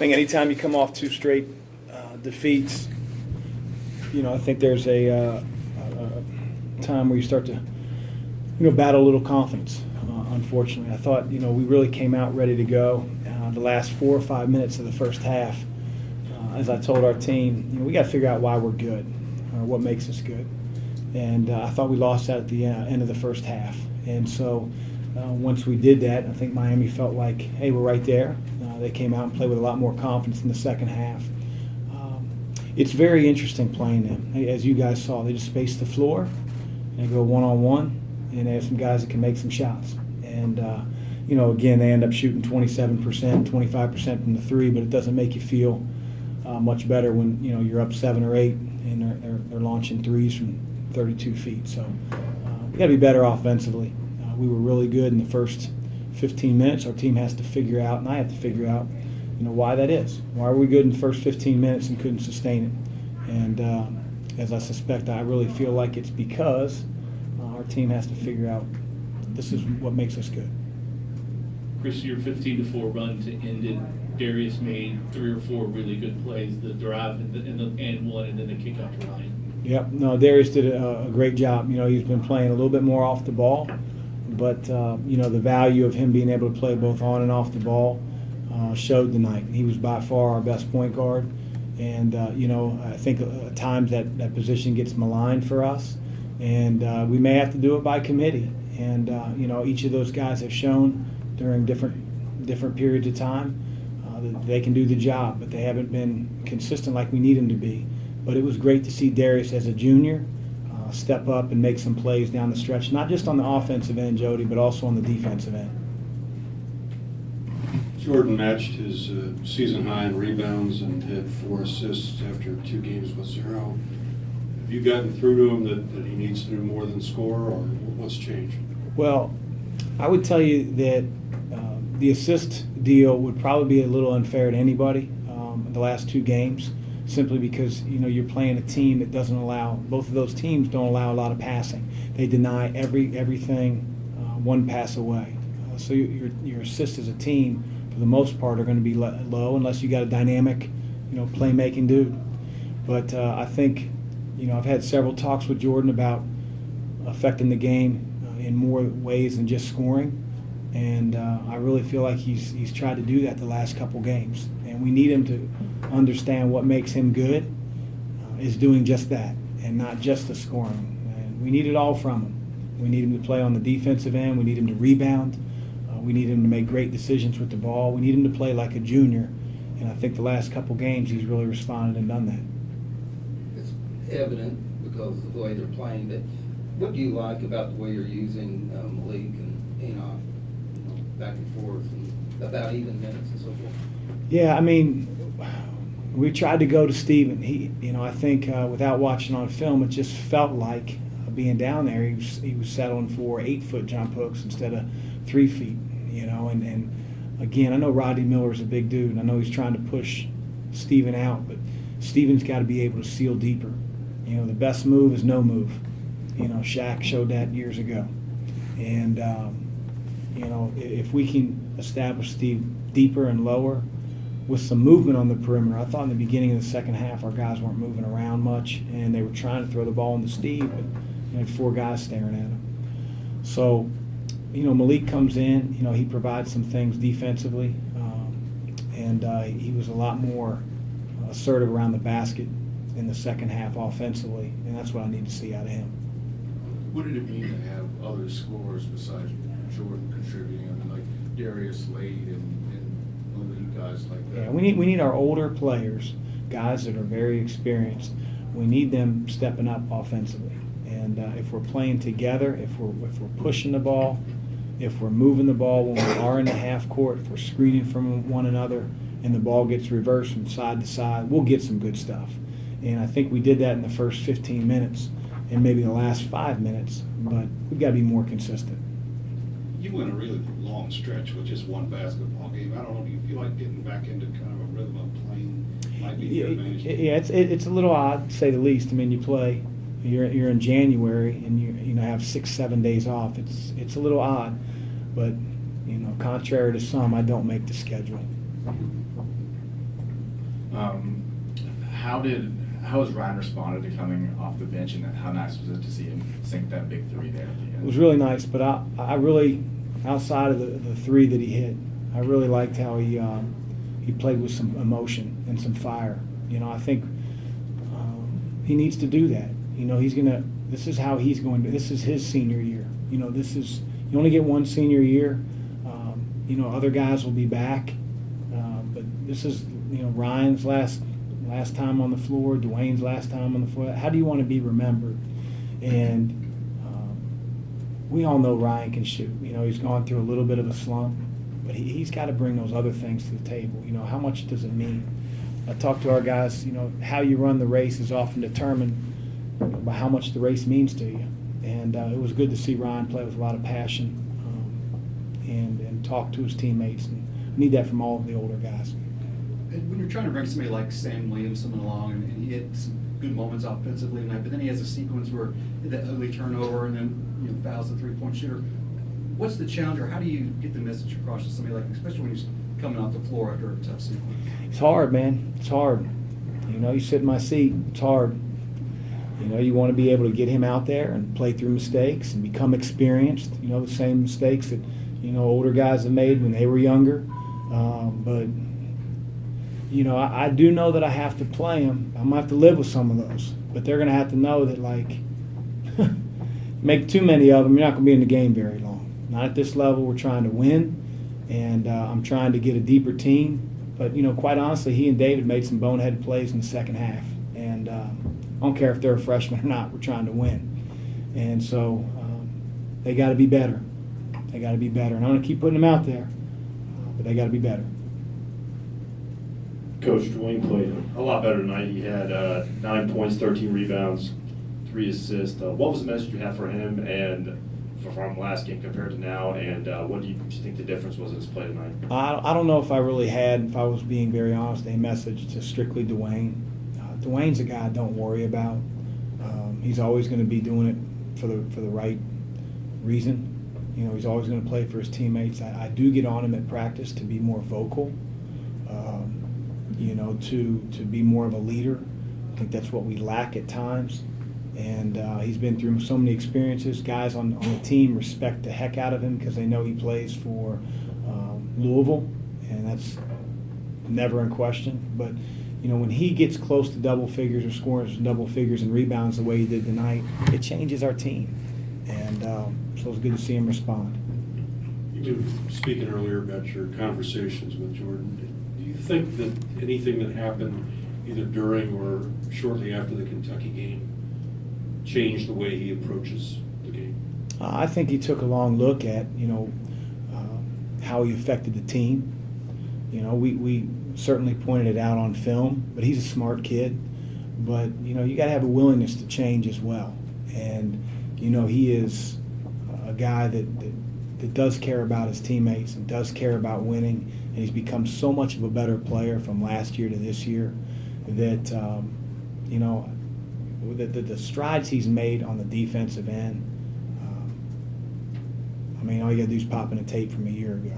think anytime you come off two straight defeats, I think there's a time where you start to, battle a little confidence. Unfortunately, I thought, we really came out ready to go. The last 4 or 5 minutes of the first half, as I told our team, we got to figure out why we're good, or what makes us good. And I thought we lost that at the end of the first half. And so once we did that, I think Miami felt like, hey, we're right there. They came out and played with a lot more confidence in the second half. It's very interesting playing them. As you guys saw, they just space the floor, and they go one-on-one, and they have some guys that can make some shots. And, again, they end up shooting 27%, 25% from the three, but it doesn't make you feel much better when, you're up 7 or 8 and they're launching threes from 32 feet. So we got to be better offensively. We were really good in the first 15 minutes. Our team has to figure out, and I have to figure out, why that is. Why are we good in the first 15 minutes and couldn't sustain it? And as I suspect, I really feel like it's because our team has to figure out this is what makes us good. Chris, your 15-4 run to end it, Darius made 3 or 4 really good plays, the drive and one, and then the kick out to Ryan. Yep. No, Darius did a great job. He's been playing a little bit more off the ball, but, the value of him being able to play both on and off the ball showed tonight. He was by far our best point guard, and, I think at times that position gets maligned for us, and we may have to do it by committee. And, each of those guys have shown during different periods of time that they can do the job, but they haven't been consistent like we need them to be. But it was great to see Darius as a junior step up and make some plays down the stretch, not just on the offensive end, Jody, but also on the defensive end. Jordan matched his season high in rebounds and had 4 assists after 2 games with 0. Have you gotten through to him that he needs to do more than score, or what's changed? Well, I would tell you that the assist deal would probably be a little unfair to anybody in the last 2 games, simply because you're playing a team that doesn't allow, both of those teams don't allow a lot of passing. They deny everything one pass away. So your assists as a team, for the most part, are going to be low unless you got a dynamic, playmaking dude. But I think, I've had several talks with Jordan about affecting the game in more ways than just scoring, and I really feel like he's tried to do that the last couple games. And we need him to understand what makes him good is doing just that, and not just the scoring. And we need it all from him. We need him to play on the defensive end. We need him to rebound. We need him to make great decisions with the ball. We need him to play like a junior. And I think the last couple games he's really responded and done that. It's evident because of the way they're playing. But what do you like about the way you're using Malik and Enoch, back and forth, and about even minutes and so forth? Yeah, we tried to go to Steven. He, I think without watching on film, it just felt like being down there, he was settling for 8-foot jump hooks instead of 3 feet. And again, I know Rodney Miller's a big dude, and I know he's trying to push Steven out, but Steven's got to be able to seal deeper. The best move is no move. Shaq showed that years ago. And, if we can establish Steve deeper and lower with some movement on the perimeter. I thought in the beginning of the second half our guys weren't moving around much, and they were trying to throw the ball into Steve, but they had 4 guys staring at him. So, Malik comes in, he provides some things defensively, and he was a lot more assertive around the basket in the second half offensively, and that's what I need to see out of him. What did it mean to have other scorers besides Jordan contributing? Like Darius Slade and Malik, guys like that? Yeah, we need our older players, guys that are very experienced. We need them stepping up offensively. And if we're playing together, if we're pushing the ball, if we're moving the ball when we are in the half court, if we're screening from one another, and the ball gets reversed from side to side, we'll get some good stuff. And I think we did that in the first 15 minutes and maybe the last 5 minutes, but we've got to be more consistent. You went a really long stretch with just one basketball game. I don't know, do you feel like getting back into kind of a rhythm of playing might be your advantage? Yeah, it's a little odd, to say the least. You play, you're in January and you have 6-7 days off. It's a little odd, but contrary to some, I don't make the schedule. How has Ryan responded to coming off the bench, and how nice was it to see him sink that big three there at the end? It was really nice, but I really, outside of the three that he hit, I really liked how he played with some emotion and some fire. You know, I think he needs to do that. You know, this is how he's going to, this is his senior year. You know, you only get one senior year. You know, other guys will be back. But this is, you know, Ryan's last time on the floor, Dwayne's last time on the floor. How do you want to be remembered? And we all know Ryan can shoot. You know, he's gone through a little bit of a slump, but he's got to bring those other things to the table. You know, how much does it mean? I talk to our guys, you know, how you run the race is often determined by how much the race means to you. And it was good to see Ryan play with a lot of passion and talk to his teammates. And I need that from all of the older guys. And when you're trying to bring somebody like Sam Williamson along, and he had some good moments offensively tonight, but then he has a sequence where that ugly turnover and then fouls the three-point shooter. What's the challenge, or how do you get the message across to somebody like, especially when he's coming off the floor after a tough sequence? It's hard, man. It's hard. You know, you sit in my seat. It's hard. You know, you want to be able to get him out there and play through mistakes and become experienced. You know, the same mistakes that, you know, older guys have made when they were younger. But, you know, I do know that I have to play him. I'm going to have to live with some of those. But they're going to have to know that, like, make too many of them, you're not going to be in the game very long. Not at this level. We're trying to win, and I'm trying to get a deeper team. But, you know, quite honestly, he and David made some boneheaded plays in the second half. And I don't care if they're a freshman or not. We're trying to win. And so they got to be better. They got to be better. And I'm going to keep putting them out there, but they got to be better. Coach, Dwayne played a lot better tonight. He had 9 points, 13 rebounds, 3 assists. What was the message you had for him and from last game compared to now, and what do you think the difference was in his play tonight? I don't know if I really had, if I was being very honest, a message to strictly Dwayne. Dwayne's a guy I don't worry about. He's always going to be doing it for the right reason. You know, he's always going to play for his teammates. I do get on him at practice to be more vocal, you know, to be more of a leader. I think that's what we lack at times. And he's been through so many experiences. Guys on the team respect the heck out of him because they know he plays for Louisville, and that's never in question. But, you know, when he gets close to double figures or scores double figures and rebounds the way he did tonight, it changes our team. And so it's good to see him respond. You were speaking earlier about your conversations with Jordan. Do you think that anything that happened either during or shortly after the Kentucky game changed the way he approaches the game? I think he took a long look at, you know, how he affected the team. You know, we certainly pointed it out on film, but he's a smart kid. But, you know, you got to have a willingness to change as well. And, you know, he is a guy that does care about his teammates and does care about winning. And he's become so much of a better player from last year to this year that, you know, the strides he's made on the defensive end, I mean, all you got to do is pop in a tape from a year ago.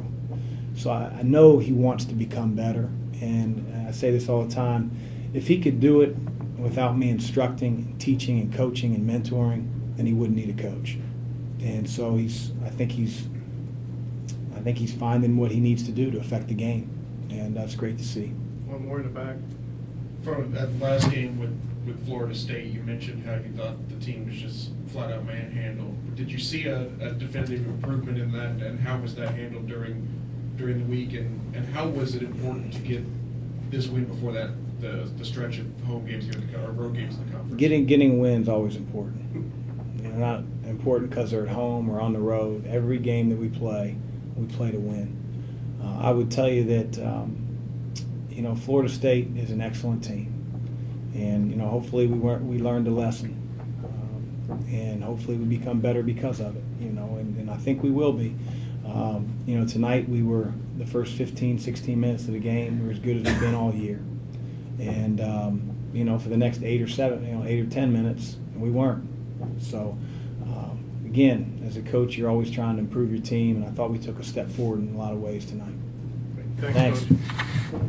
So I know he wants to become better, and I say this all the time. If he could do it without me instructing, and teaching, and coaching, and mentoring, then he wouldn't need a coach. And so I think he's finding what he needs to do to affect the game, and that's great to see. One more in the back. From that last game with Florida State, you mentioned how you thought the team was just flat out manhandled. Did you see a definitive improvement in that, and how was that handled during the week, and how was it important to get this win before that the stretch of home games or road games in the conference? Getting wins always important. You know, not important because they're at home or on the road. Every game that we play to win. I would tell you that you know, Florida State is an excellent team, and you know, hopefully we learned a lesson, and hopefully we become better because of it. You know, and I think we will be. You know, tonight we were the first 15, 16 minutes of the game. We were as good as we've been all year, and you know, for the next 8 or 10 minutes, we weren't. So again, as a coach, you're always trying to improve your team, and I thought we took a step forward in a lot of ways tonight. Thanks. Thanks.